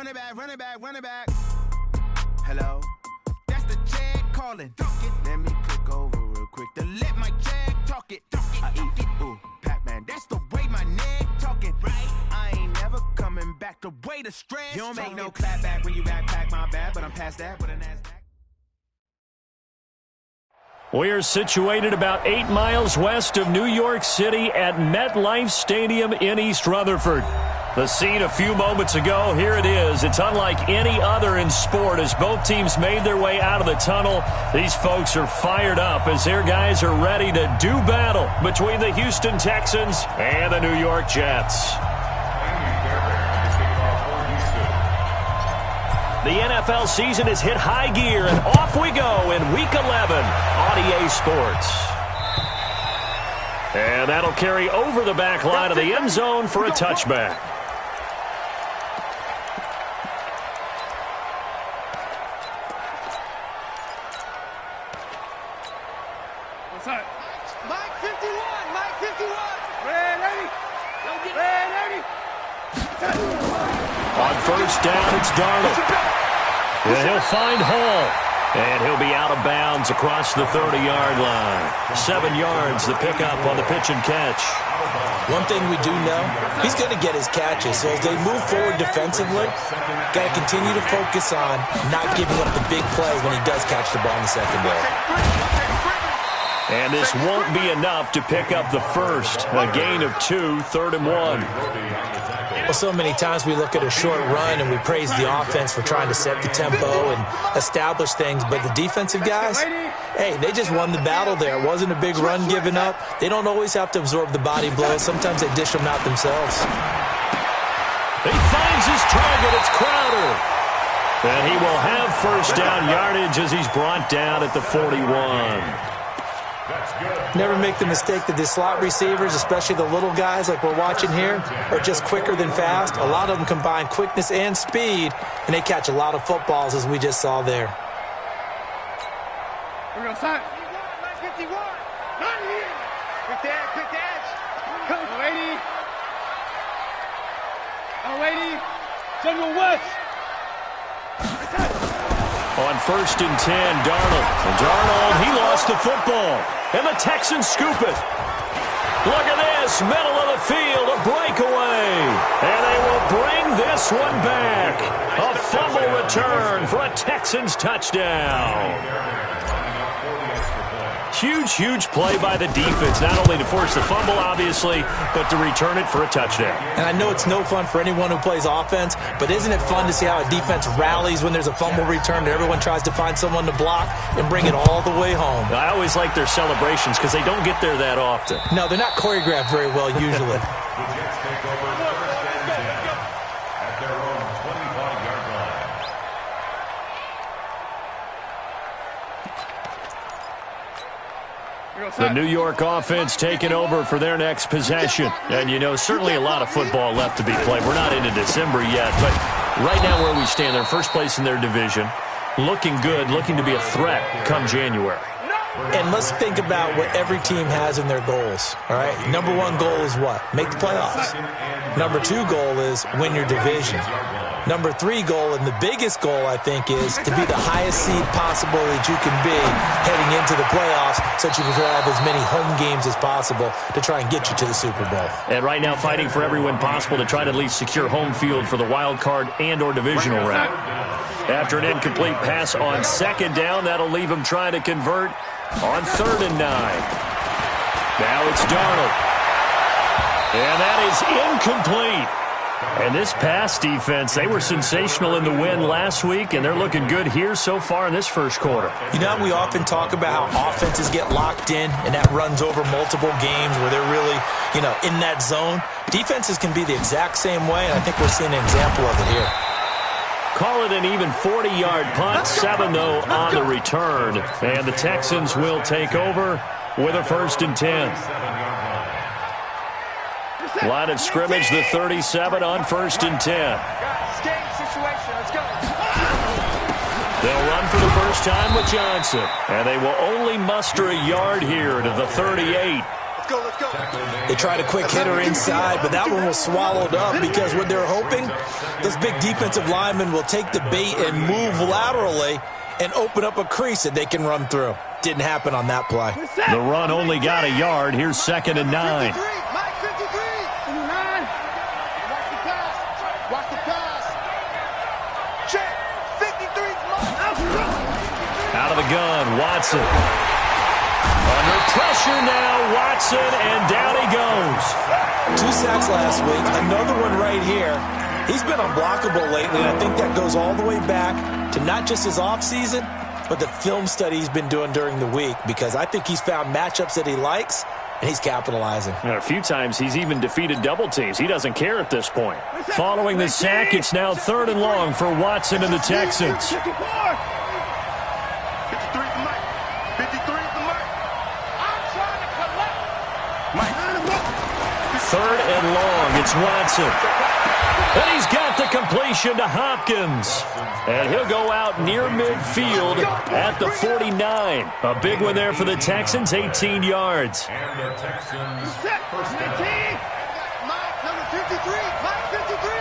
Run it back. Hello? That's the check calling. Let me click over real quick to let my check talk it. I eat it. Ooh, Pac-Man, that's the way my neck talking. Right? I ain't never coming back the way the stress. You don't make no clap back when you backpack, my bad, but I'm past that with a NASDAQ. We are situated about 8 miles west of New York City at MetLife Stadium in East Rutherford. The scene a few moments ago, here it is. It's unlike any other in sport as both teams made their way out of the tunnel. These folks are fired up as their guys are ready to do battle between the Houston Texans and the New York Jets. The NFL season has hit high gear, and off we go in Week 11 on EA Sports. And that'll carry over the back line of the end zone for a touchback. Mike 51. Ready. On first down, it's Darnold. And he'll find Hall. And he'll be out of bounds across the 30-yard line. 7 yards, the pickup on the pitch and catch. One thing we do know, he's going to get his catches. So as they move forward defensively, got to continue to focus on not giving up the big play when he does catch the ball in the secondary. And this won't be enough to pick up the first. A gain of 2, 3rd and 1. Well, so many times we look at a short run and we praise the offense for trying to set the tempo and establish things. But the defensive guys, hey, they just won the battle there. It wasn't a big run given up. They don't always have to absorb the body blows. Sometimes they dish them out themselves. He finds his target. It's Crowder. And he will have first down yardage as he's brought down at the 41. Never make the mistake that the slot receivers, especially the little guys like we're watching here, are just quicker than fast. A lot of them combine quickness and speed, and they catch a lot of footballs, as we just saw there. We're going to start. 51. Not here. Quick edge. Come on, lady. General West. On first and 10, Darnold. And Darnold, he lost the football. And the Texans scoop it. Look at this, middle of the field, a breakaway. And they will bring this one back. A fumble return for a Texans touchdown. Huge play by the defense, not only to force the fumble, obviously, but to return it for a touchdown. And I know it's no fun for anyone who plays offense, but isn't it fun to see how a defense rallies when there's a fumble return and everyone tries to find someone to block and bring it all the way home? I always like their celebrations because they don't get there that often. No, they're not choreographed very well usually. The New York offense taking over for their next possession. And, you know, certainly a lot of football left to be played. We're not into December yet, but right now where we stand, they're first place in their division. Looking good, looking to be a threat come January. And let's think about what every team has in their goals, all right? Number 1 goal is what? Make the playoffs. Number 2 goal is win your division. Number 3 goal, and the biggest goal, I think, is to be the highest seed possible that you can be heading into the playoffs so that you can have as many home games as possible to try and get you to the Super Bowl. And right now fighting for every win possible to try to at least secure home field for the wild card and or divisional round. After an incomplete pass on second down, that'll leave him trying to convert on 3rd and 9. Now it's Darnold. And that is incomplete. And this pass defense, they were sensational in the win last week, and they're looking good here so far in this first quarter. You know, we often talk about how offenses get locked in, and that runs over multiple games where they're really, in that zone. Defenses can be the exact same way, and I think we're seeing an example of it here. Call it an even 40-yard punt, 7 though on the return. And the Texans will take over with a 1st and 10. Line of scrimmage, the 37 on 1st and 10. They'll run for the first time with Johnson. And they will only muster a yard here to the 38. They tried a quick hitter inside, but that one was swallowed up because what they're hoping, those big defensive linemen will take the bait and move laterally and open up a crease that they can run through. Didn't happen on that play. The run only got a yard. Here's 2nd and 9. Out of the gun, Watson. Under pressure now, Watson, and down he goes. 2 sacks last week, another one right here. He's been unblockable lately, and I think that goes all the way back to not just his offseason, but the film study he's been doing during the week, because I think he's found matchups that he likes, and he's capitalizing. And a few times he's even defeated double teams. He doesn't care at this point. Following the sack, it's now 3rd and long for Watson and the Texans. 3rd and long, it's Watson. And he's got the completion to Hopkins. And he'll go out near midfield at the 49. A big one there for the Texans, 18 yards. And the Texans first down. Number 53, Mike 53.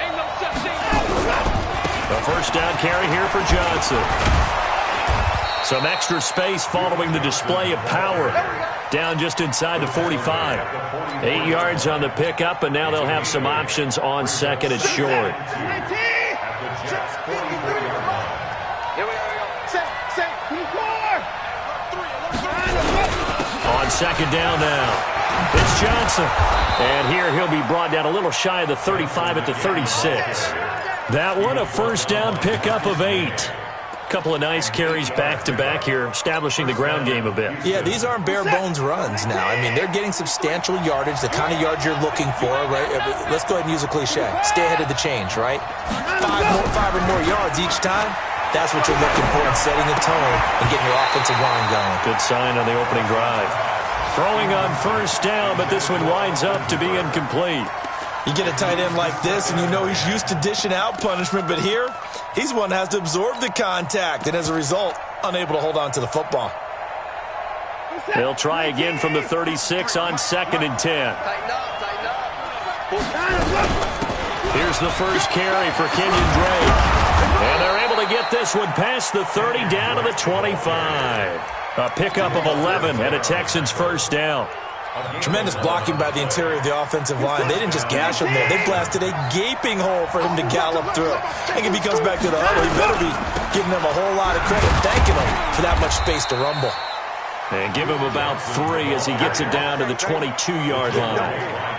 Ain't no such thing. A first down carry here for Johnson. Some extra space following the display of power. Down just inside the 45. 8 yards on the pickup, and now they'll have some options on 2nd and short. On 2nd down now, it's Johnson. And here he'll be brought down a little shy of the 35 at the 36. That one a first down pickup of 8. Couple of nice carries back-to-back here, establishing the ground game a bit. Yeah, these aren't bare-bones runs now. I mean, they're getting substantial yardage, the kind of yards you're looking for, right? Let's go ahead and use a cliche. Stay ahead of the change, right? 5 or more yards each time. That's what you're looking for in setting a tone and getting your offensive line going. Good sign on the opening drive. Throwing on first down, but this one winds up to be incomplete. You get a tight end like this, and you know he's used to dishing out punishment, but here, he's one that has to absorb the contact, and as a result, unable to hold on to the football. They'll try again from the 36 on 2nd and 10. Here's the first carry for Kenyon Drake. And they're able to get this one past the 30 down to the 25. A pickup of 11 and a Texans first down. Tremendous blocking by the interior of the offensive line. They didn't just gash him there. They blasted a gaping hole for him to gallop through. I think if he comes back to the huddle, he better be giving them a whole lot of credit, thanking him for that much space to rumble. And give him about 3 as he gets it down to the 22-yard line.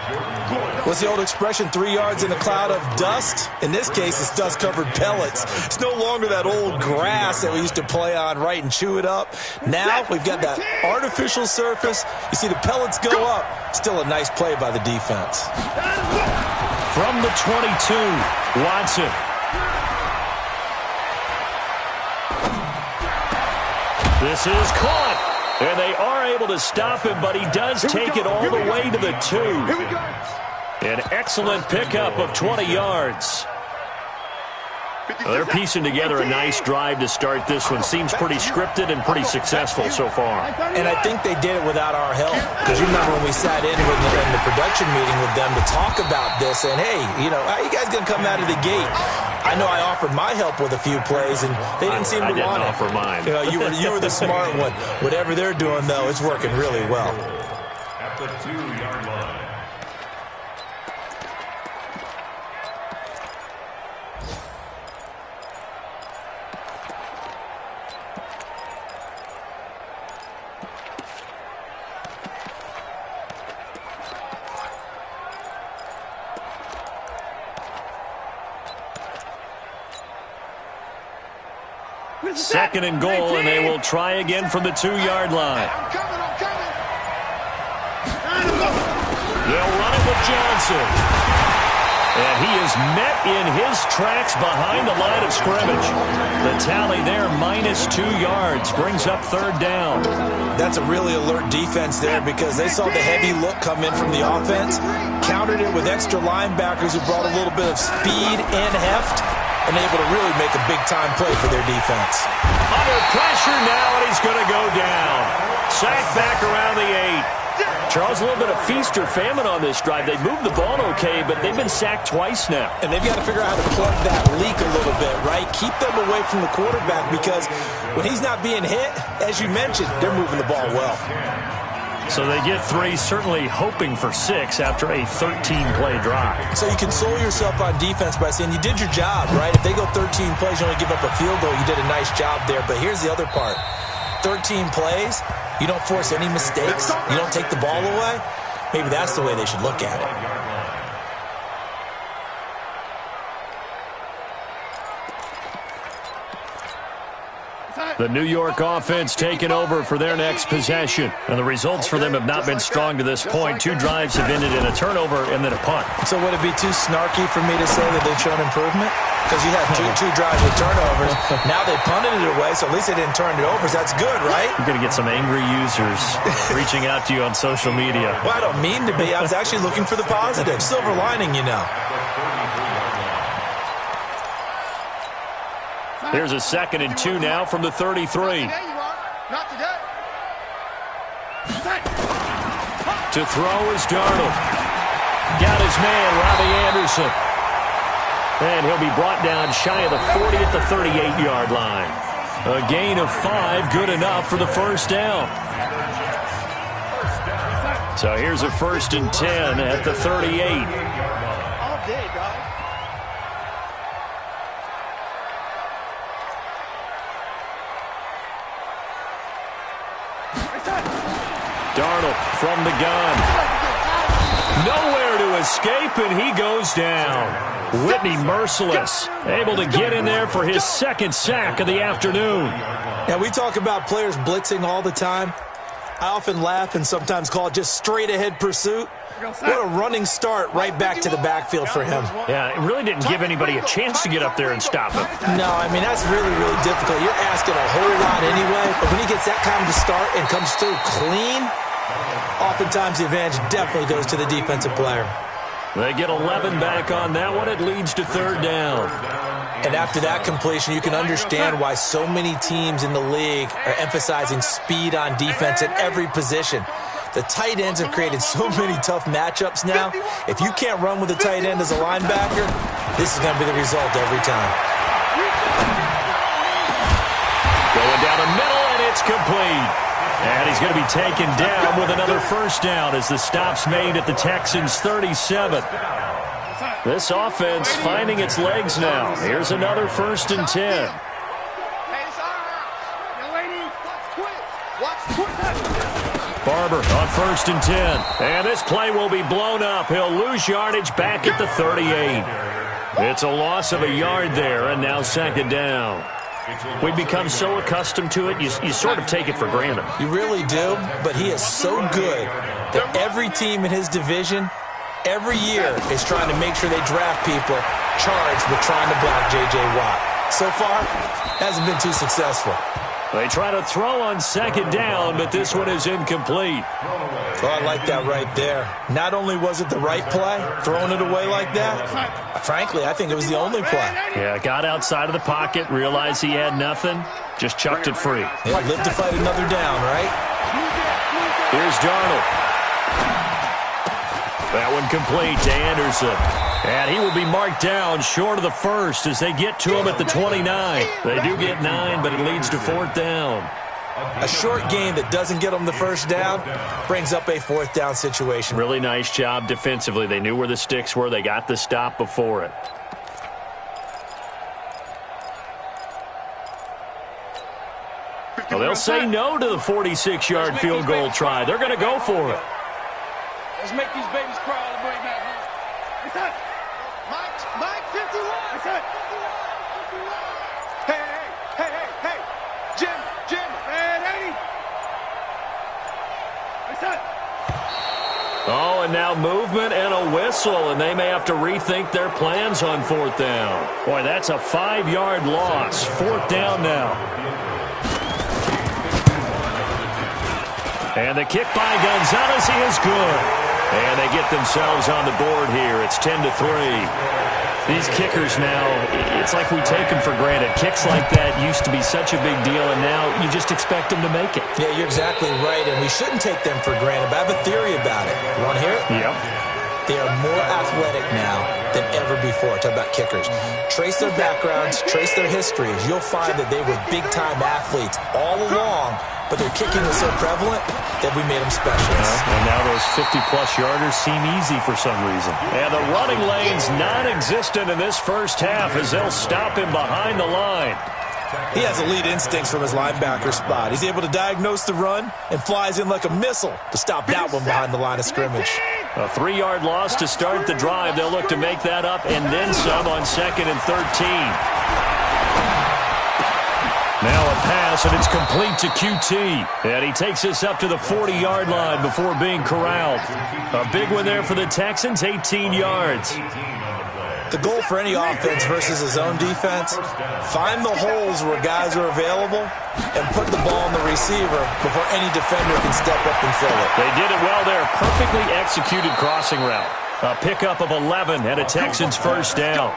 What's the old expression, 3 yards in a cloud of dust? In this case, it's dust-covered pellets. It's no longer that old grass that we used to play on, right, and chew it up. Now we've got that artificial surface. You see the pellets go up. Still a nice play by the defense. From the 22, Watson. This is caught. And they are able to stop him, but he does take it all the way to the 2. An excellent pickup of 20 yards. They're piecing together a nice drive to start this one. Seems pretty scripted and pretty successful so far. And I think they did it without our help. Because you remember when we sat in the production meeting with them to talk about this, and hey, you know, how are you guys going to come out of the gate? I know I offered my help with a few plays, and they didn't seem to want it. I didn't offer mine. You were the smart one. Whatever they're doing, though, it's working really well. At the 2-yard line. Second and goal, and they will try again from the 2-yard line. They'll run it with Johnson. And he is met in his tracks behind the line of scrimmage. The tally there, -2 yards, brings up 3rd down. That's a really alert defense there because they saw the heavy look come in from the offense, countered it with extra linebackers who brought a little bit of speed and heft, and able to really make a big-time play for their defense. Under pressure now, and he's going to go down. Sacked back around the 8. Charles, a little bit of feast or famine on this drive. They moved the ball okay, but they've been sacked twice now. And they've got to figure out how to plug that leak a little bit, right? Keep them away from the quarterback because when he's not being hit, as you mentioned, they're moving the ball well. So they get 3, certainly hoping for 6 after a 13-play drive. So you console yourself on defense by saying you did your job, right? If they go 13 plays, you only give up a field goal, you did a nice job there. But here's the other part. 13 plays, you don't force any mistakes, you don't take the ball away. Maybe that's the way they should look at it. The New York offense taking over for their next possession. And the results for them have not been strong to this point. 2 drives have ended in a turnover and then a punt. So would it be too snarky for me to say that they've shown improvement? Because you had two drives with turnovers. Now they punted it away, so at least they didn't turn it over. So that's good, right? You're going to get some angry users reaching out to you on social media. Well, I don't mean to be. I was actually looking for the positive. Silver lining, you know. Here's a 2nd and 2 now from the 33. Not today. To throw is Darnold. Got his man, Robbie Anderson. And he'll be brought down shy of the 40 at the 38-yard line. A gain of 5, good enough for the first down. So here's a 1st and 10 at the 38. All day, guys. Darnold from the gun. Nowhere to escape, and he goes down. Whitney merciless, able to get in there for his 2nd sack of the afternoon. Now, we talk about players blitzing all the time. I often laugh and sometimes call it just straight-ahead pursuit. What a running start right back to the backfield for him. Yeah, it really didn't give anybody a chance to get up there and stop him. No, I mean, that's really, really difficult. You're asking a whole lot anyway, but when he gets that kind of start and comes through clean, oftentimes the advantage definitely goes to the defensive player. They get 11 back on that one. It leads to 3rd down. And after that completion, you can understand why so many teams in the league are emphasizing speed on defense at every position. The tight ends have created so many tough matchups now. If you can't run with a tight end as a linebacker, this is going to be the result every time. Going down the middle, and it's complete. And he's going to be taken down with another 1st down as the stop's made at the Texans' 37. This offense finding its legs now. Here's another 1st and 10. Barber on 1st and 10. And this play will be blown up. He'll lose yardage back at the 38. It's a loss of a yard there, and now 2nd down. We've become so accustomed to it, you sort of take it for granted. You really do, but he is so good that every team in his division, every year, is trying to make sure they draft people charged with trying to block J.J. Watt. So far, hasn't been too successful. They try to throw on 2nd down, but this one is incomplete. Oh, I like that right there. Not only was it the right play, throwing it away like that, frankly, I think it was the only play. Yeah, got outside of the pocket, realized he had nothing, just chucked it free. Yeah, live to fight another down, right? Here's Darnold. That one complete to Anderson. And he will be marked down short of the 1st as they get to him at the 29. They do get 9, but it leads to 4th down. A short game that doesn't get them the 1st down brings up a 4th down situation. Really nice job defensively. They knew where the sticks were. They got the stop before it. Well, they'll say no to the 46-yard field goal try. They're going to go for it. Let's make these babies cry all the way back home. What's that? Mike 51. What's that? Hey. Jim, man, 80. What's that? Oh, and now movement and a whistle, and they may have to rethink their plans on 4th down. Boy, that's a 5-yard loss. 4th down now. And the kick by Gonzalez is good. And they get themselves on the board here. It's 10-3. These kickers now, it's like we take them for granted. Kicks like that used to be such a big deal, and now you just expect them to make it. Yeah, you're exactly right, and we shouldn't take them for granted, but I have a theory about it. You want to hear it? Yep. They are more athletic now than ever before. Talk about kickers. Trace their backgrounds, trace their histories. You'll find that they were big-time athletes all along, but their kicking was so prevalent that we made them specialists. And now those 50-plus yarders seem easy for some reason. And the running lane's non-existent in this first half as they'll stop him behind the line. He has elite instincts from his linebacker spot. He's able to diagnose the run and flies in like a missile to stop that one behind the line of scrimmage. A 3-yard loss to start the drive. They'll look to make that up and then some on 2nd and 13. Now a pass, and it's complete to QT. And he takes us up to the 40-yard line before being corralled. A big one there for the Texans, 18 yards. The goal for any offense versus his own defense, find the holes where guys are available and put the ball on the receiver before any defender can step up and fill it. They did it well there. Perfectly executed crossing route. A pickup of 11 and a Texans first down.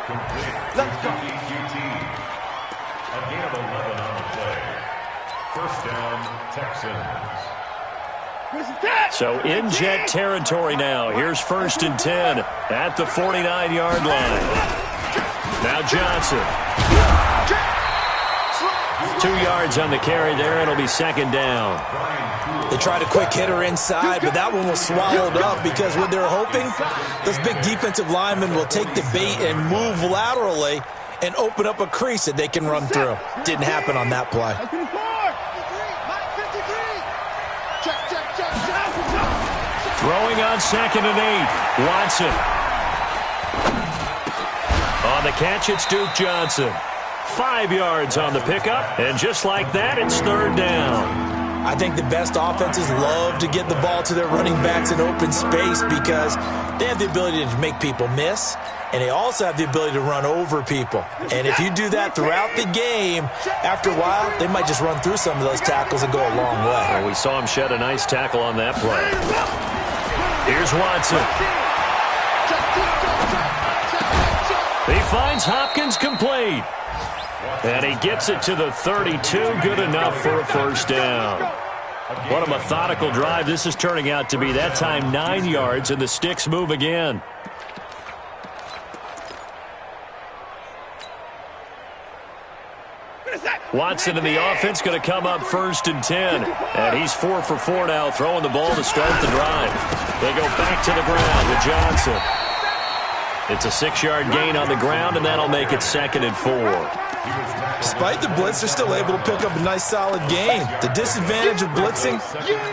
Let's go. A gain of 11 on the play. First down, Texans. So in jet territory now. Here's 1st and 10 at the 49-yard line. Now Johnson. 2 yards on the carry there. It'll be 2nd down. They tried a quick hitter inside, but that one was swallowed up because what they're hoping, those big defensive linemen will take the bait and move laterally and open up a crease that they can run through. Didn't happen on that play. Throwing on 2nd and 8. Watson. On the catch, it's Duke Johnson. 5 yards on the pickup, and just like that, it's 3rd down. I think the best offenses love to get the ball to their running backs in open space because they have the ability to make people miss, and they also have the ability to run over people. And if you do that throughout the game, after a while, they might just run through some of those tackles and go a long way. Well, we saw him shed a nice tackle on that play. Here's Watson. He finds Hopkins complete. And he gets it to the 32. Good enough for a first down. What a methodical drive this is turning out to be. That time 9 yards, and the sticks move again. Watson in the offense going to come up 1st and 10. And he's 4 for 4 now, throwing the ball to start the drive. They go back to the ground with Johnson. It's a 6-yard gain on the ground, and that'll make it 2nd and 4. Despite the blitz, they're still able to pick up a nice, solid gain. The disadvantage of blitzing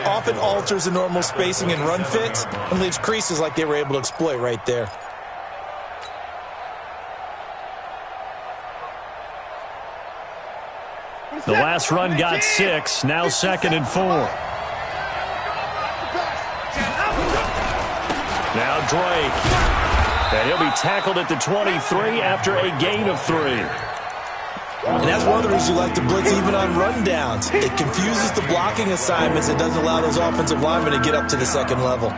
often alters the normal spacing and run fits and leaves creases like they were able to exploit right there. The last run got 6, now 2nd and 4. Now Drake. And he'll be tackled at the 23 after a gain of 3. And that's one of the reasons you like to blitz even on rundowns. It confuses the blocking assignments. It doesn't allow those offensive linemen to get up to the 2nd level.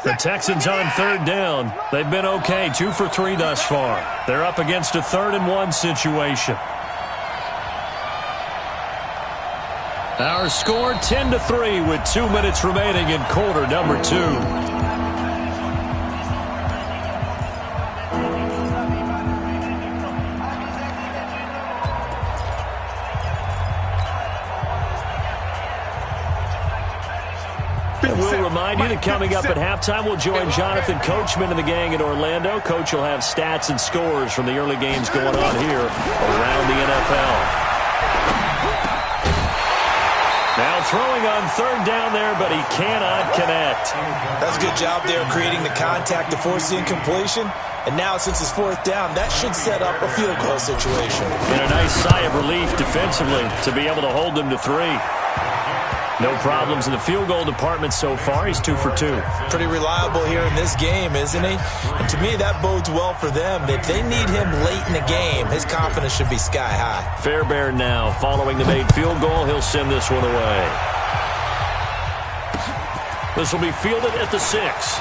The Texans on 3rd down. They've been okay, 2 for 3 thus far. They're up against a 3rd and 1 situation. Our score 10-3 with 2 minutes remaining in quarter number 2. We'll remind you that coming up at halftime, we'll join Jonathan Coachman and the gang in Orlando. Coach will have stats and scores from the early games going on here around the NFL. Now throwing on 3rd down there, but he cannot connect. That's a good job there creating the contact to force the incompletion. And now, since it's 4th down, that should set up a field goal situation. And a nice sigh of relief defensively to be able to hold them to 3. No problems in the field goal department so far. He's 2 for 2. Pretty reliable here in this game, isn't he? And to me, that bodes well for them. If they need him late in the game, his confidence should be sky high. Fairbairn now following the made field goal. He'll send this one away. This will be fielded at the 6.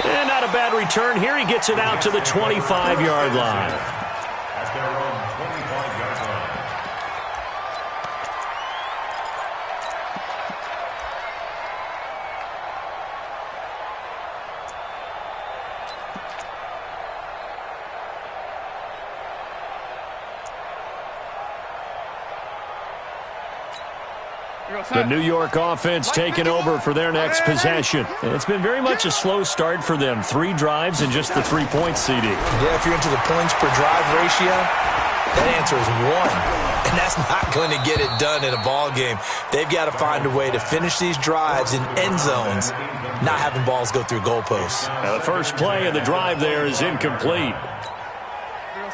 And not a bad return here. He gets it out to the 25-yard line. At their own 25-yard line. The New York offense taking over for their next possession. And it's been very much a slow start for them. 3 drives and just the 3 points, CD. Yeah, if you're into the points per drive ratio, that answer is 1. And that's not going to get it done in a ball game. They've got to find a way to finish these drives in end zones, not having balls go through goalposts. Now the first play of the drive there is incomplete.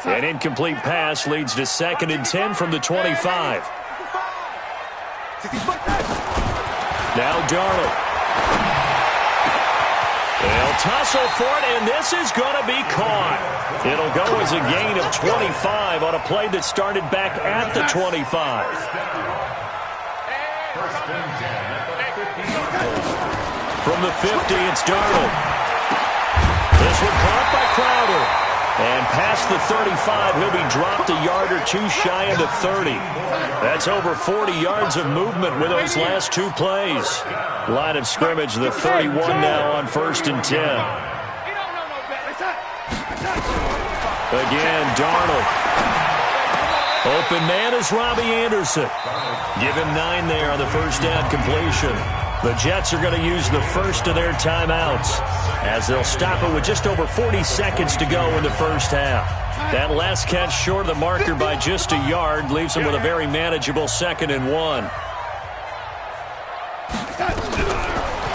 An incomplete pass leads to 2nd and 10 from the 25. Now Darnold. They'll tussle for it, and this is going to be caught. It'll go as a gain of 25 on a play that started back at the 25. From the 50, it's Darnold. This one caught by Crowder. And past the 35, he'll be dropped a yard or 2 shy of the 30. That's over 40 yards of movement with those last 2 plays. Line of scrimmage, the 31 now on 1st and 10. Again, Darnold. Open man is Robbie Anderson. Give him 9 there on the first down completion. The Jets are going to use the first of their timeouts as they'll stop it with just over 40 seconds to go in the first half. That last catch short of the marker by just a yard leaves them with a very manageable 2nd and 1.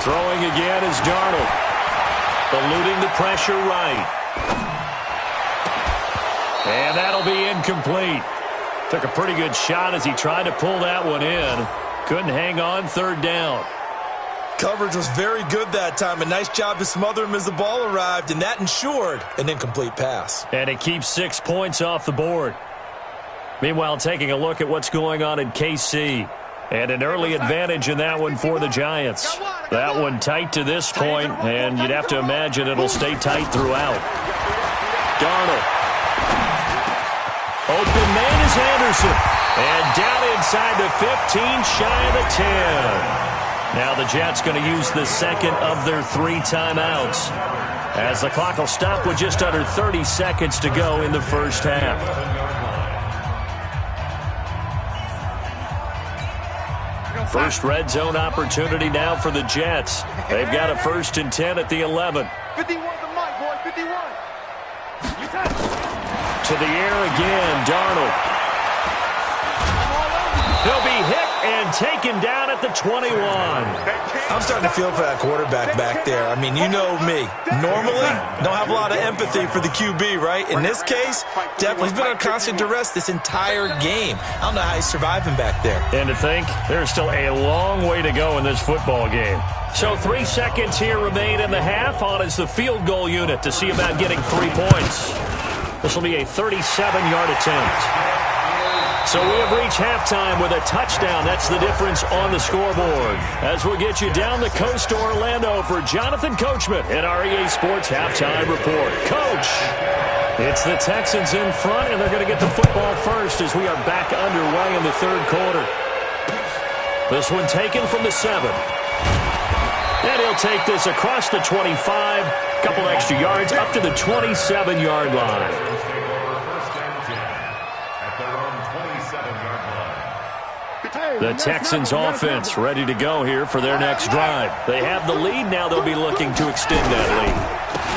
Throwing again is Darnold. Eluding the pressure right. And that'll be incomplete. Took a pretty good shot as he tried to pull that one in. Couldn't hang on 3rd down. Coverage was very good that time. A nice job to smother him as the ball arrived, and that ensured an incomplete pass. And it keeps 6 points off the board. Meanwhile, taking a look at what's going on in KC. And an early advantage in that one for the Giants. That one tight to this point, and you'd have to imagine it'll stay tight throughout. Darnold. Open man is Anderson. And down inside the 15, shy of the 10. Now the Jets going to use the 2nd of their 3 timeouts as the clock will stop with just under 30 seconds to go in the first half. First red zone opportunity now for the Jets. They've got a 1st and 10 at the 11. 51 the mic, boy, 51. To the air again, Darnold. He'll be hit and taken down at the 21. I'm starting to feel for that quarterback back there. I mean, you know me. Normally, don't have a lot of empathy for the QB, right? In this case, definitely he's been on constant duress this entire game. I don't know how he's surviving back there. And to think, there's still a long way to go in this football game. So 3 seconds here remain in the half. On is the field goal unit to see about getting 3 points. This will be a 37-yard attempt. So we have reached halftime with a touchdown. That's the difference on the scoreboard. As we'll get you down the coast to Orlando for Jonathan Coachman in our EA Sports Halftime Report. Coach, it's the Texans in front, and they're going to get the football first as we are back underway in the 3rd quarter. This one taken from the 7. And he'll take this across the 25, a couple extra yards up to the 27-yard line. The Texans offense ready to go here for their next drive. They have the lead now. They'll be looking to extend that lead.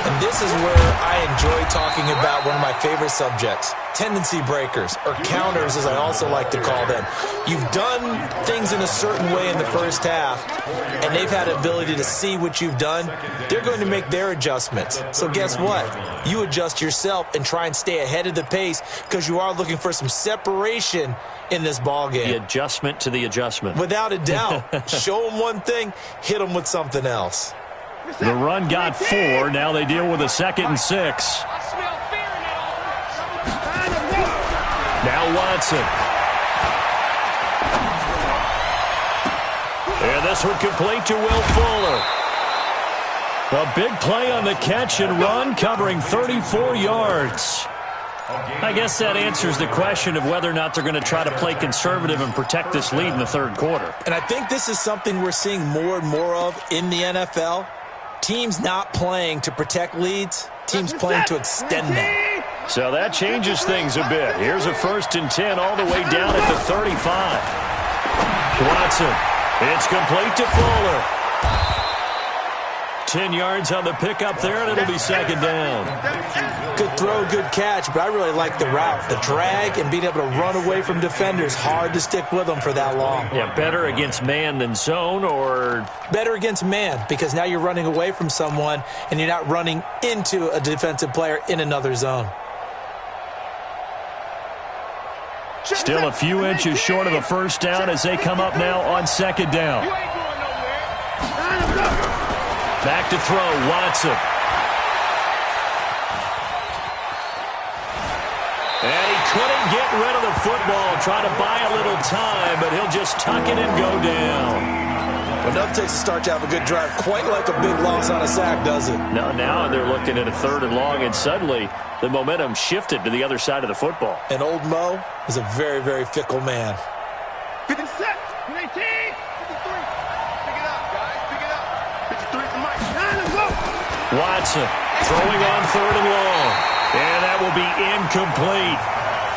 And this is where I enjoy talking about one of my favorite subjects, tendency breakers, or counters as I also like to call them. You've done things in a certain way in the first half, and they've had the ability to see what you've done. They're going to make their adjustments. So guess what? You adjust yourself and try and stay ahead of the pace because you are looking for some separation in this ball game. The adjustment to the adjustment. Without a doubt. Show them one thing, hit them with something else. The run got 4. Now they deal with a 2nd and 6. Now Watson. And this This one complete to Will Fuller. A big play on the catch and run, covering 34 yards. I guess that answers the question of whether or not they're going to try to play conservative and protect this lead in the third quarter. And I think this is something we're seeing more and more of in the NFL. Teams not playing to protect leads, teams playing to extend them. So that changes things a bit. Here's a 1st and 10 all the way down at the 35. Watson, it's complete to Fuller. 10 yards on the pickup there, and it'll be 2nd down. Good throw, good catch, but I really like the route. The drag and being able to run away from defenders, hard to stick with them for that long. Yeah, better against man than zone, or? Better against man, because now you're running away from someone, and you're not running into a defensive player in another zone. Still a few inches short of a 1st down as they come up now on 2nd down. Back to throw, Watson. And he couldn't get rid of the football, trying to buy a little time, but he'll just tuck it and go down. Enough takes to start to have a good drive, quite like a big loss on a sack, does it? Now they're looking at a 3rd and long, and suddenly the momentum shifted to the other side of the football. And old Mo is a very, very fickle man. 50 set, 18, 53. Pick it up, guys, pick it up. 53 for Mike. 9, let's go. Watson throwing on 3rd and long, and that will be incomplete.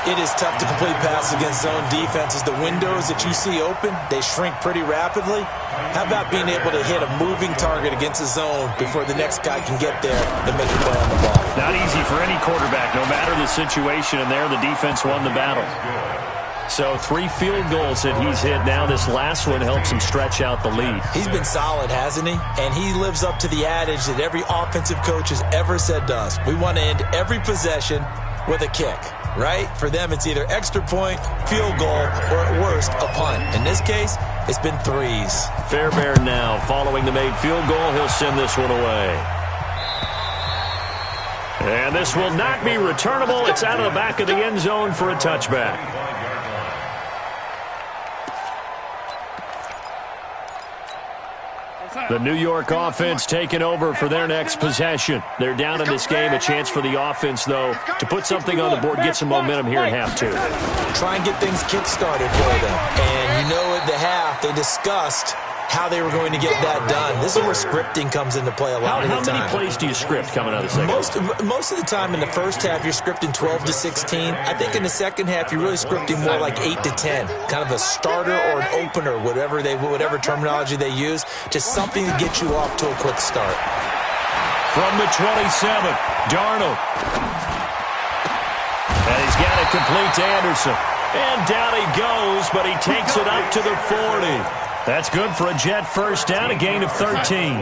It is tough to complete passes against zone defenses. The windows that you see open, they shrink pretty rapidly. How about being able to hit a moving target against a zone before the next guy can get there and make a play on the ball? Not easy for any quarterback, no matter the situation, and there the defense won the battle. So 3 field goals that he's hit now. This last one helps him stretch out the lead. He's been solid, hasn't he? And he lives up to the adage that every offensive coach has ever said to us. We want to end every possession with a kick, right? For them, it's either extra point, field goal, or at worst, a punt. In this case, it's been 3s. Fairbairn now, following the made field goal, he'll send this one away. And this will not be returnable. It's out of the back of the end zone for a touchback. The New York offense taking over for their next possession. They're down in this game. A chance for the offense, though, to put something on the board, get some momentum here in half 2. Try and get things kick-started for them. And you know at the half, they discussed how they were going to get that done. This is where scripting comes into play a lot of the time. How many plays do you script coming out of the second? Most of the time in the first half, you're scripting 12 to 16. I think in the second half, you're really scripting more like 8 to 10. Kind of a starter or an opener, whatever terminology they use. Just something to get you off to a quick start. From the 27, Darnold. And he's got it complete to Anderson. And down he goes, but he takes it up to the 40. That's good for a Jet 1st down, a gain of 13.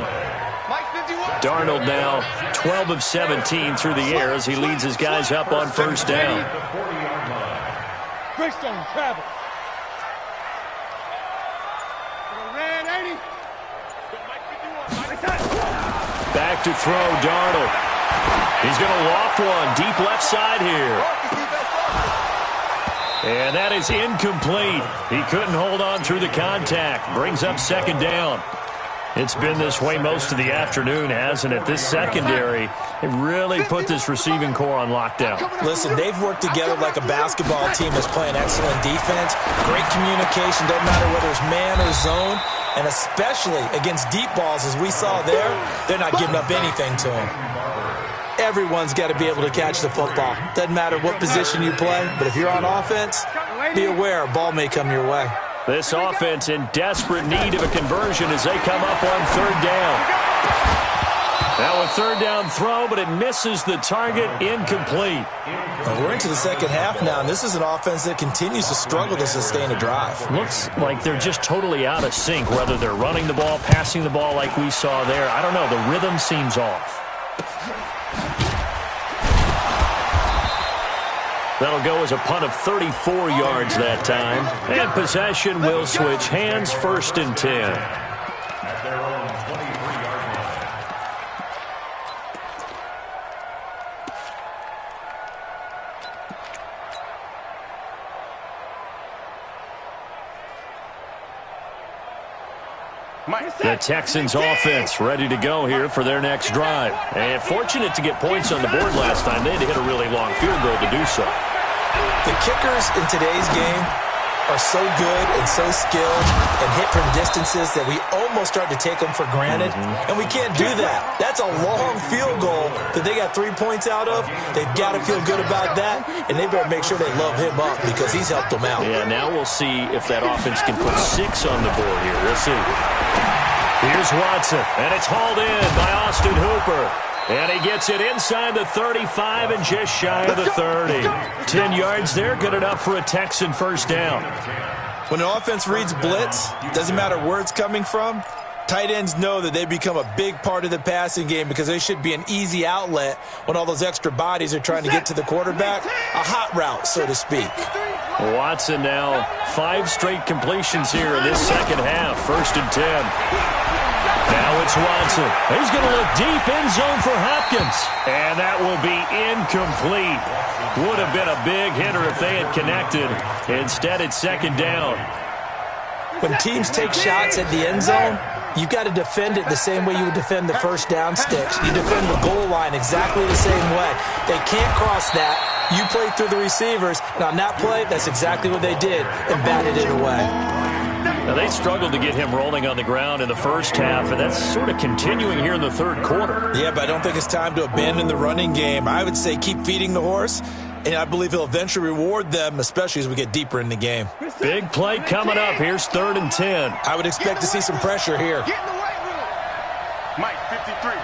Darnold now 12 of 17 through the air as he leads his guys up on 1st down. Greystone, travel. Back to throw, Darnold. He's going to loft one deep left side here. And that is incomplete. He couldn't hold on through the contact. Brings up 2nd down. It's been this way most of the afternoon, hasn't it? This secondary, it really put this receiving core on lockdown. Listen, they've worked together like a basketball team that's playing excellent defense. Great communication, doesn't matter whether it's man or zone. And especially against deep balls, as we saw there, they're not giving up anything to them. Everyone's got to be able to catch the football. Doesn't matter what position you play, but if you're on offense, be aware a ball may come your way. This offense in desperate need of a conversion as they come up on 3rd down. Now a 3rd down throw, but it misses the target, incomplete. Well, we're into the second half now, and this is an offense that continues to struggle to sustain a drive. Looks like they're just totally out of sync, whether they're running the ball, passing the ball like we saw there. I don't know, the rhythm seems off. That'll go as a punt of 34 yards that time. And possession will switch hands, 1st and 10. At their own 23-yard line. The Texans offense ready to go here for their next drive. And fortunate to get points on the board last time. They had to hit a really long field goal to do so. The kickers in today's game are so good and so skilled and hit from distances that we almost start to take them for granted. And we can't do that. That's a long field goal that they got 3 points out of. They've got to feel good about that, and they better make sure they love him up because he's helped them out. Yeah, now we'll see if that offense can put 6 on the board here. We'll see. Here's Watson, and it's hauled in by Austin Hooper. And he gets it inside the 35 and just shy of the 30. 10 yards there, good enough for a Texan first down. When the offense reads blitz, doesn't matter where it's coming from, tight ends know that they become a big part of the passing game because they should be an easy outlet when all those extra bodies are trying to get to the quarterback. A hot route, so to speak. Watson now 5 straight completions here in this second half. 1st and 10. Now it's Watson. He's going to look deep end zone for Hopkins. And that will be incomplete. Would have been a big hitter if they had connected. Instead, it's 2nd down. When teams take shots at the end zone, you've got to defend it the same way you would defend the first down sticks. You defend the goal line exactly the same way. They can't cross that. You play through the receivers. And on that play, that's exactly what they did and batted it away. Now, they struggled to get him rolling on the ground in the first half, and that's sort of continuing here in the 3rd quarter. Yeah, but I don't think it's time to abandon the running game. I would say keep feeding the horse, and I believe he'll eventually reward them, especially as we get deeper in the game. Big play coming up. Here's 3rd and 10. I would expect to see some pressure here. Get in the right room. Mike, 53.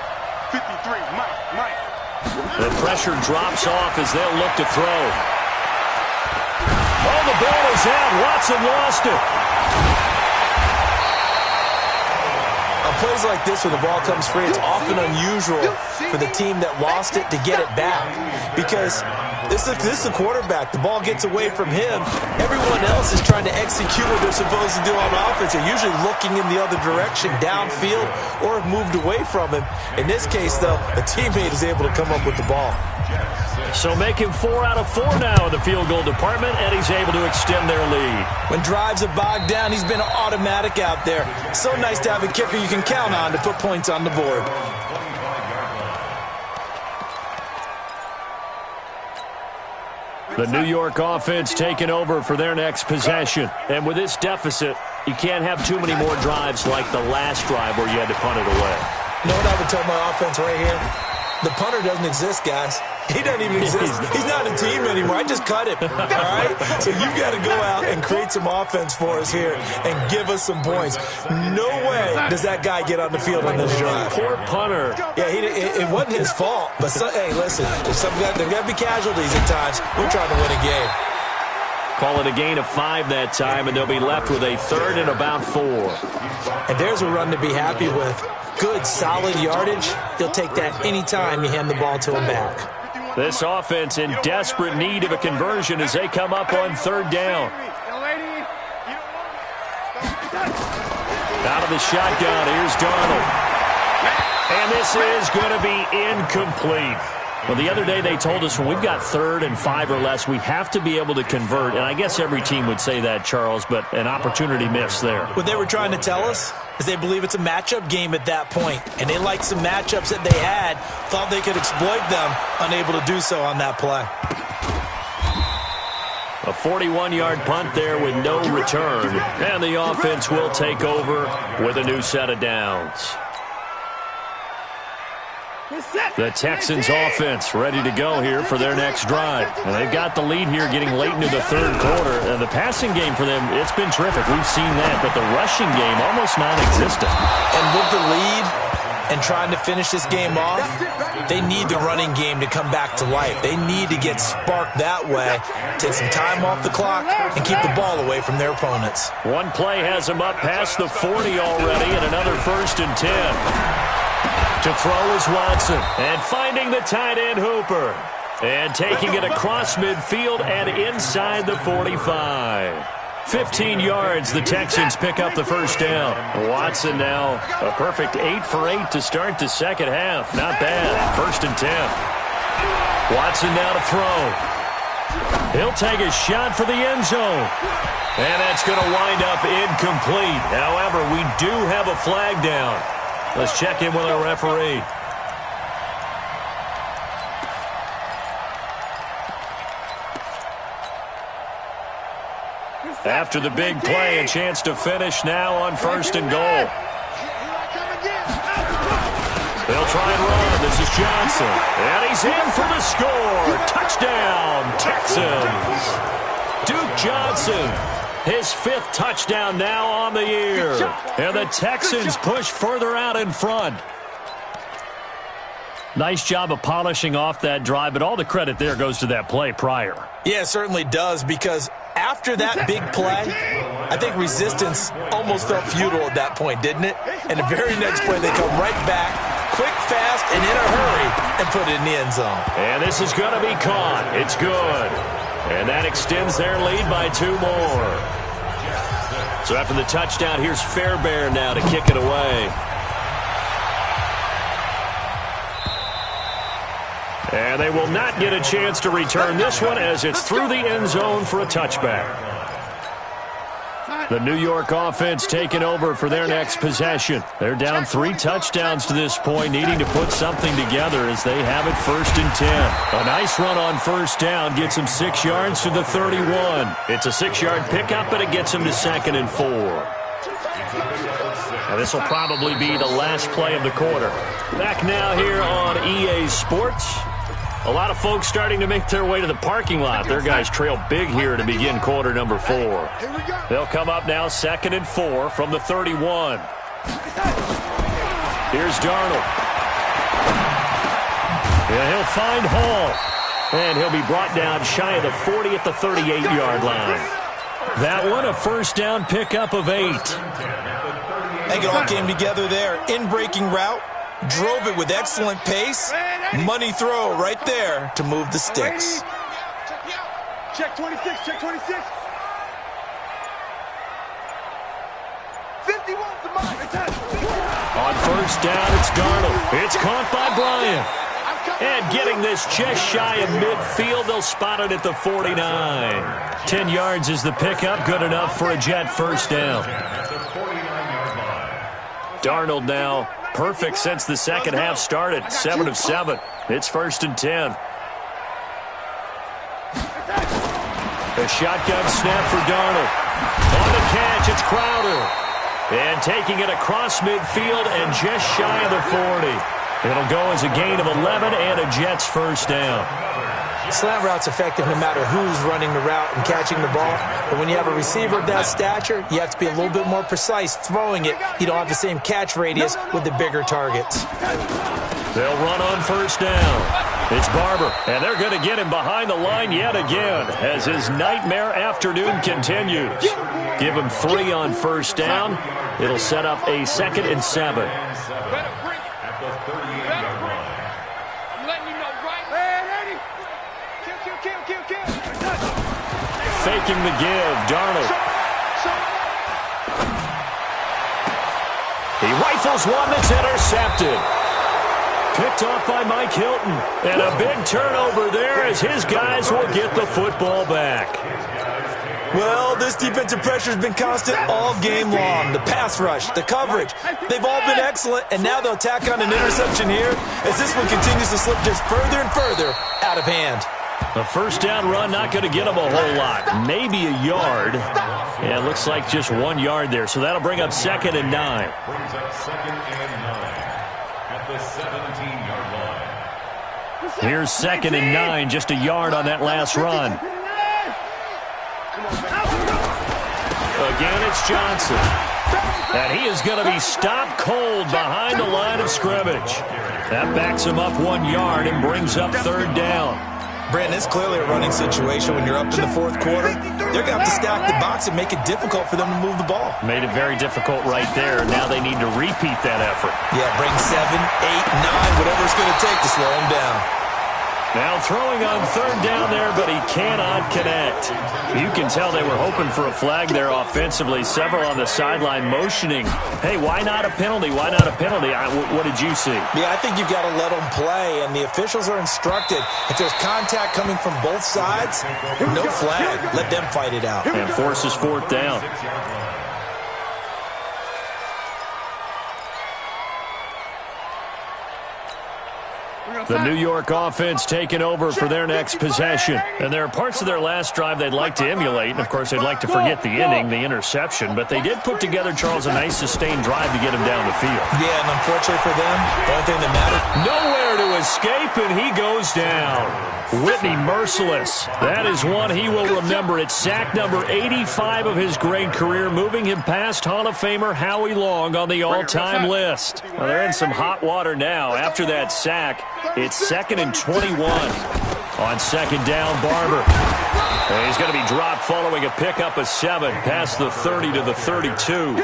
53, Mike. The pressure drops off as they'll look to throw. Oh, the ball is out. Watson lost it. On plays like this, when the ball comes free, it's often unusual for the team that lost it to get it back because this is the quarterback. The ball gets away from him. Everyone else is trying to execute what they're supposed to do on offense. They're usually looking in the other direction, downfield, or have moved away from him. In this case, though, a teammate is able to come up with the ball. So make him 4 out of 4 now in the field goal department, and he's able to extend their lead. When drives are bogged down, he's been automatic out there. So nice to have a kicker you can count on to put points on the board. The New York offense taking over for their next possession. And with this deficit, you can't have too many more drives like the last drive where you had to punt it away. You know what I would tell my offense right here? The punter doesn't exist, guys. He doesn't even exist. He's not a team anymore. I just cut him, all right? So you got to go out and create some offense for us here and give us some points. No way does that guy get on the field on this drive. Poor punter. Yeah, it wasn't his fault. But, hey, listen, there's got to be casualties at times. We're trying to win a game. Call it a gain of 5 that time, and they'll be left with a 3rd and about 4. And there's a run to be happy with. Good, solid yardage. He'll take that any time you hand the ball to him back. This offense in desperate need of a conversion as they come up on 3rd down. Out of the shotgun, here's Darnold. And this is going to be incomplete. Well, the other day they told us when we've got 3rd and 5 or less, we have to be able to convert. And I guess every team would say that, Charles, but an opportunity missed there. What they were trying to tell us is they believe it's a matchup game at that point. And they liked some matchups that they had, thought they could exploit them, unable to do so on that play. A 41-yard punt there with no return. And the offense will take over with a new set of downs. The Texans offense ready to go here for their next drive. And they've got the lead here getting late into the 3rd quarter. And the passing game for them, it's been terrific. We've seen that. But the rushing game almost non-existent. And with the lead and trying to finish this game off, they need the running game to come back to life. They need to get sparked that way, take some time off the clock, and keep the ball away from their opponents. One play has them up past the 40 already, and another 1st and 10. To throw is Watson, and finding the tight end Hooper. And taking it across midfield and inside the 45. 15 yards, the Texans pick up the first down. Watson now a perfect 8 for 8 to start the second half. Not bad. 1st and 10. Watson now to throw. He'll take a shot for the end zone. And that's going to wind up incomplete. However, we do have a flag down. Let's check in with our referee. After the big play, a chance to finish now on 1st and goal. They'll try and run. This is Johnson. And he's in for the score. Touchdown, Texans. Duke Johnson, his 5th touchdown now on the year. And the Texans push further out in front. Nice job of polishing off that drive, but all the credit there goes to that play prior. Yeah, it certainly does, because after that big play, I think resistance almost felt futile at that point, didn't it? And the very next play, they come right back, quick, fast, and in a hurry, and put it in the end zone. And this is going to be caught. It's good. And that extends their lead by 2 more. So after the touchdown, here's Fairbairn now to kick it away. And they will not get a chance to return this one as it's through the end zone for a touchback. The New York offense taking over for their next possession. They're down 3 touchdowns to this point, needing to put something together as they have it 1st and 10. A nice run on 1st down gets them 6 yards to the 31. It's a 6-yard pickup, but it gets them to 2nd and 4. Now this will probably be the last play of the quarter. Back now here on EA Sports. A lot of folks starting to make their way to the parking lot. Their guys trail big here to begin quarter number 4. They'll come up now 2nd and 4 from the 31. Here's Darnold. And he'll find Hall. And he'll be brought down shy of the 40 at the 38-yard line. That one, a 1st down pickup of 8. I think it all came together there. In-breaking route. Drove it with excellent pace. Money throw right there to move the sticks. Check 26, check 26. 51's the mark. On 1st down, it's Darnold. It's caught by Bryant. And getting this just shy of midfield, they'll spot it at the 49. 10 yards is the pickup, good enough for a Jet 1st down. Darnold now perfect since the second half started. 7 of 7. It's 1st and 10. A shotgun snap for Darnold. On the catch, it's Crowder. And taking it across midfield and just shy of the 40. It'll go as a gain of 11 and a Jets 1st down. Slant route's effective no matter who's running the route and catching the ball. But when you have a receiver of that stature, you have to be a little bit more precise throwing it. You don't have the same catch radius with the bigger targets. They'll run on 1st down. It's Barber, and they're going to get him behind the line yet again as his nightmare afternoon continues. Give him 3 on 1st down. It'll set up a 2nd and 7. Faking the give, Darnold. He rifles one that's intercepted. Picked off by Mike Hilton. And a big turnover there as his guys will get the football back. Well, this defensive pressure has been constant all game long. The pass rush, the coverage, they've all been excellent, and now they'll tack on an interception here as this one continues to slip just further and further out of hand. The 1st down run not going to get him a whole lot. Maybe a yard. Yeah, it looks like just 1 yard there. So that'll bring up 2nd and 9. Brings up 2nd and 9 at the 17-yard line. Here's 2nd and 9, just a yard on that last run. Again, it's Johnson. And he is going to be stopped cold behind the line of scrimmage. That backs him up 1 yard and brings up 3rd down. Brandon, it's clearly a running situation when you're up in the 4th quarter. They're going to have to stack the box and make it difficult for them to move the ball. Made it very difficult right there. Now they need to repeat that effort. Yeah, bring 7, 8, 9, whatever it's going to take to slow them down. Now throwing on third down there, but he cannot connect. You can tell they were hoping for a flag there offensively. Several on the sideline motioning, hey, why not a penalty? Why not a penalty? What did you see? Yeah, I think you've got to let them play, and the officials are instructed. If there's contact coming from both sides, no flag. Let them fight it out. And forces fourth down. The New York offense taking over for their next possession. And there are parts of their last drive they'd like to emulate. And, of course, they'd like to forget the inning, the interception. But they did put together, Charles, a nice sustained drive to get him down the field. Yeah, and unfortunately for them, the only thing that mattered. Nowhere to escape, and he goes down. Whitney merciless. That is one he will remember. It's sack number 85 of his great career, moving him past Hall of Famer Howie Long on the all-time list. Well, they're in some hot water now. After that sack, it's 2nd and 21. On second down, Barber. And he's going to be dropped following a pickup of 7 past the 30 to the 32.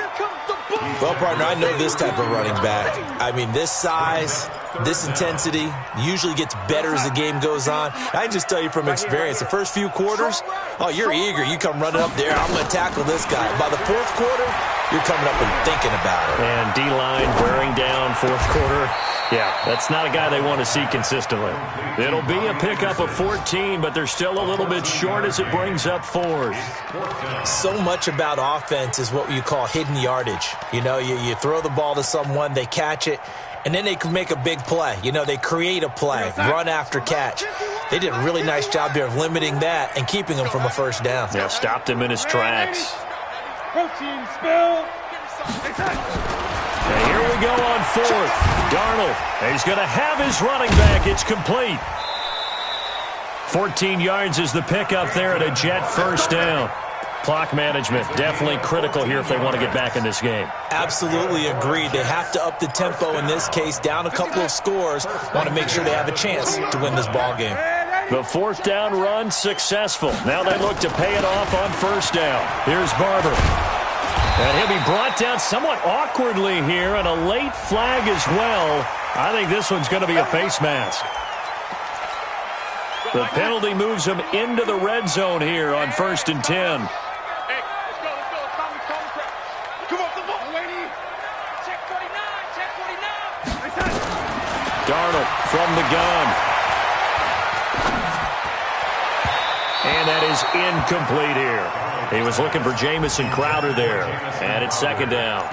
Well, partner, I know this type of running back. I mean, this size, this intensity usually gets better as the game goes on. I can just tell you from experience, the first few quarters, oh, you're eager. You come running up there, I'm going to tackle this guy. By the fourth quarter, you're coming up and thinking about it. And D-line wearing down fourth quarter. Yeah, that's not a guy they want to see consistently. It'll be a pickup of 14, but they're still a little bit short as it brings up fourth. So much about offense is what you call hidden yardage. You know, you throw the ball to someone, they catch it, and then they can make a big play. You know, they create a play, run after catch. They did a really nice job here of limiting that and keeping him from a first down. Yeah, stopped him in his tracks. Protein spill. And here we go on fourth. Darnold, he's going to have his running back. It's complete. 14 yards is the pickup there at a Jet first down. Clock management definitely critical here if they want to get back in this game. Absolutely agreed. They have to up the tempo in this case, down a couple of scores. Want to make sure they have a chance to win this ball game. The fourth down run successful. Now they look to pay it off on first down. Here's Barber. And he'll be brought down somewhat awkwardly here, and a late flag as well. I think this one's going to be a face mask. The penalty moves him into the red zone here on 1st and 10. Hey, let's go. Come on, come on, lady. Check 49, check 49. Darnold from the gun. And that is incomplete here. He was looking for Jamison Crowder there. And it's 2nd down.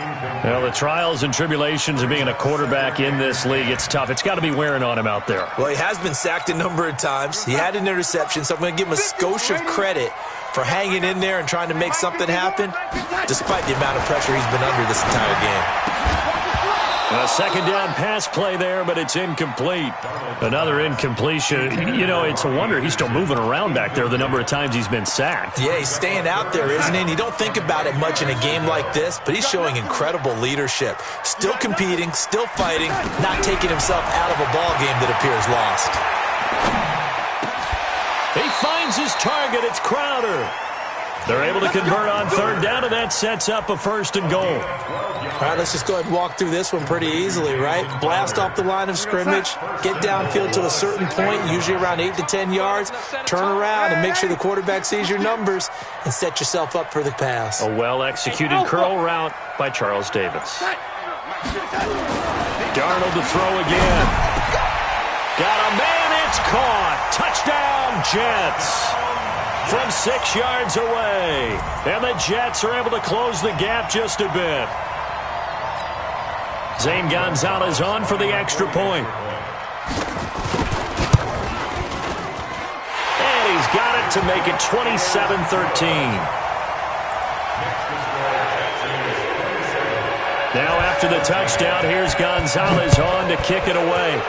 Well, the trials and tribulations of being a quarterback in this league, it's tough. It's got to be wearing on him out there. Well, he has been sacked a number of times. He had an interception, so I'm going to give him a skosh of credit for hanging in there and trying to make something happen, despite the amount of pressure he's been under this entire game. A 2nd down pass play there, but it's incomplete. Another incompletion. You know, it's a wonder he's still moving around back there the number of times he's been sacked. Yeah, he's staying out there, isn't he? And you don't think about it much in a game like this, but he's showing incredible leadership. Still competing, still fighting, not taking himself out of a ball game that appears lost. He finds his target. It's Crowder. They're able to convert on 3rd down, and that sets up a 1st and goal. All right, let's just go ahead and walk through this one pretty easily, right? Blast off the line of scrimmage, get downfield to a certain point, usually around 8 to 10 yards, turn around and make sure the quarterback sees your numbers and set yourself up for the pass. A well-executed curl route by Charles Davis. Darnold to throw again. Got a man, it's caught. Touchdown, Jets. From 6 yards away. And the Jets are able to close the gap just a bit. Zane Gonzalez on for the extra point. And he's got it to make it 27-13. Now after the touchdown, here's Gonzalez on to kick it away.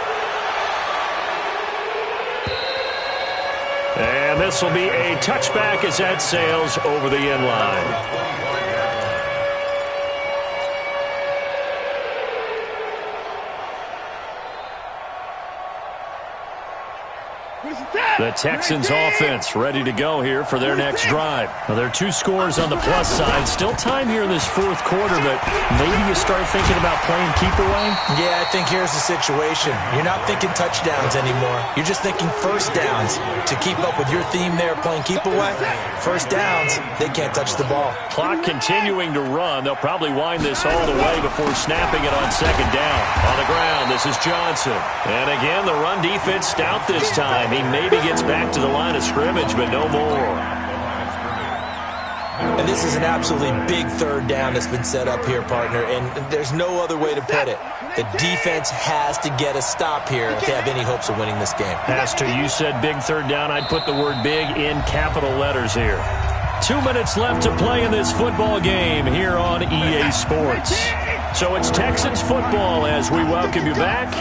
And this will be a touchback as that sails over the end line. The Texans offense ready to go here for their next drive. Well, there are 2 scores on the plus side. Still time here in this 4th quarter, but maybe you start thinking about playing keep away? Yeah, I think here's the situation. You're not thinking touchdowns anymore. You're just thinking first downs. To keep up with your theme there, playing keep away, first downs, they can't touch the ball. Clock continuing to run. They'll probably wind this all the way before snapping it on 2nd down. On the ground, this is Johnson. And again, the run defense stout this time. He maybe gets back to the line of scrimmage, but no more. And this is an absolutely big 3rd down that's been set up here, partner, and there's no other way to put it. The defense has to get a stop here if they have any hopes of winning this game. Pastor, you said big 3rd down. I'd put the word big in capital letters here. 2 minutes left to play in this football game here on EA Sports. So it's Texans football as we welcome you back.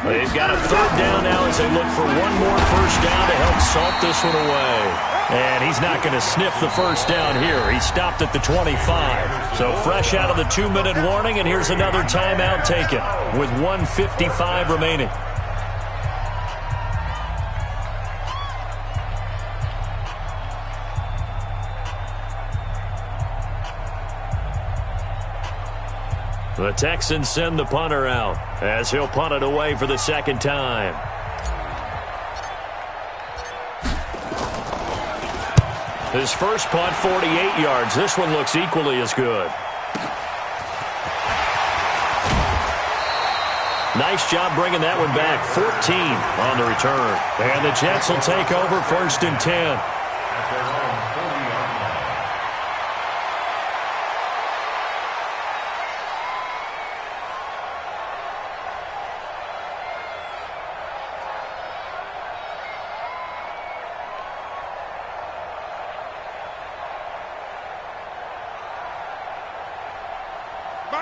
They've got a 3rd down now as they look for one more first down to help salt this one away. And he's not going to sniff the first down here. He stopped at the 25. So fresh out of the 2-minute warning, and here's another timeout taken with 1:55 remaining. The Texans send the punter out as he'll punt it away for the 2nd time. His first punt, 48 yards. This one looks equally as good. Nice job bringing that one back. 14 on the return. And the Jets will take over 1st and 10.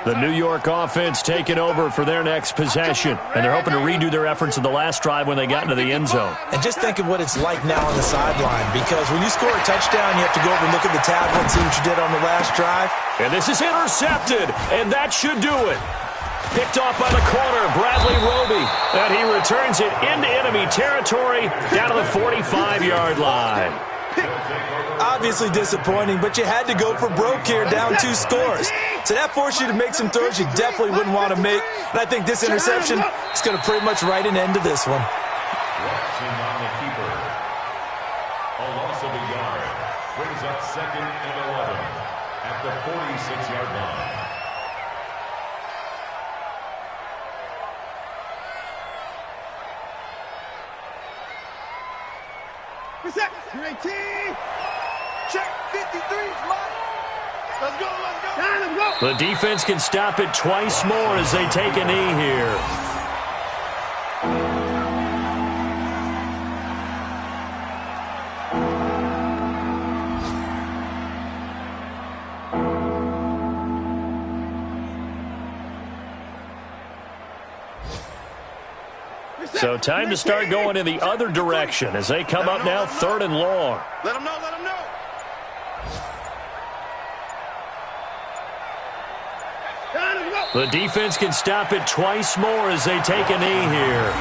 The New York offense taking over for their next possession. And they're hoping to redo their efforts in the last drive when they got into the end zone. And just think of what it's like now on the sideline, because when you score a touchdown, you have to go over and look at the tablet and see what you did on the last drive. And this is intercepted, and that should do it. Picked off by the corner, Bradley Roby. And he returns it into enemy territory down to the 45-yard line. Obviously disappointing, but you had to go for broke here, down 2 scores. So that forced you to make some throws you definitely wouldn't want to make. And I think this interception is going to pretty much write an end to this one. Watching on the keeper. A loss of a yard brings up 2nd and 11 at the 46-yard line. Reset. 18. Check 53's mine. Let's go, let's go. Let's go. The defense can stop it twice more as they take a knee here. So time to start going in the other direction as they come up now 3rd and long. Let them know, let them know. The defense can stop it twice more as they take a knee here.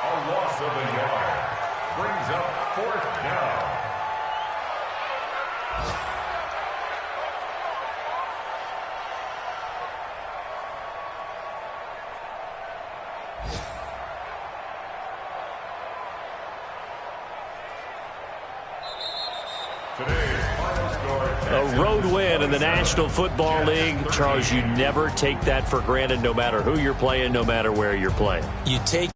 A loss of a yard brings up 4th down. A road win in the National Football League. Charles, you never take that for granted no matter who you're playing, no matter where you're playing. You take